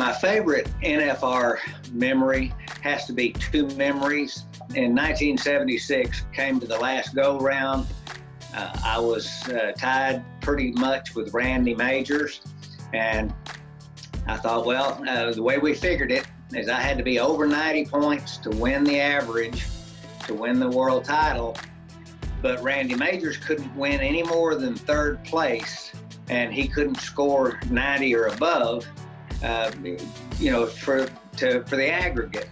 My favorite NFR memory has to be two memories. In 1976, came to the last go-round. I was tied pretty much with Randy Majors, and I thought, well, the way we figured it is I had to be over 90 points to win the average, to win the world title, but Randy Majors couldn't win any more than third place, and he couldn't score 90 or above, for the aggregate.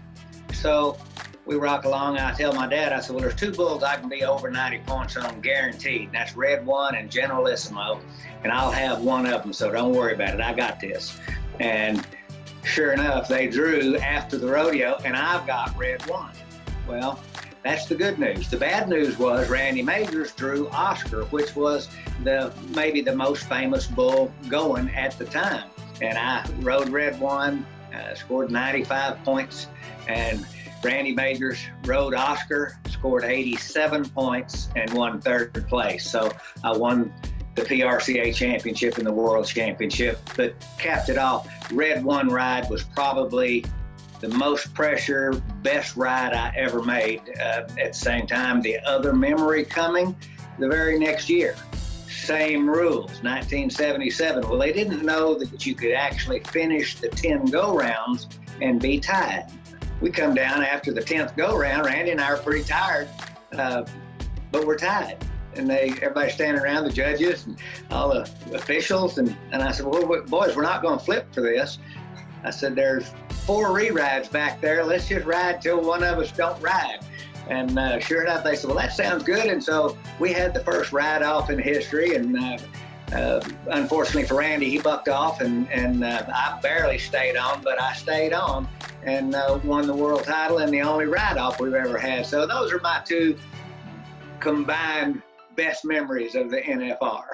So we rock along, and I tell my dad, I said, well, there's two bulls I can be over 90 points on guaranteed, and that's Red One and Generalissimo, and I'll have one of them, so don't worry about it, I got this. And sure enough, they drew after the rodeo, and I've got Red One. Well, that's the good news. The bad news was Randy Majors drew Oscar, which was maybe the most famous bull going at the time. And I rode Red One, scored 95 points, and Randy Majors rode Oscar, scored 87 points, and won third place. So I won the PRCA championship and the world championship, but capped it off. Red One ride was probably the most pressure, best ride I ever made. At the same time, the other memory coming the very next year. Same rules, 1977. Well, they didn't know that you could actually finish the 10 go-rounds and be tied. We come down after the 10th go-round. Randy and I are pretty tired, but we're tied. And everybody's standing around, the judges and all the officials. And I said, well, boys, we're not going to flip for this. I said, there's 4 re-rides back there. Let's just ride till one of us don't ride. And sure enough, they said, well, that sounds good. And so we had the first ride-off in history. And unfortunately for Randy, he bucked off, and I barely stayed on, but I stayed on and won the world title and the only ride-off we've ever had. So those are my two combined best memories of the NFR.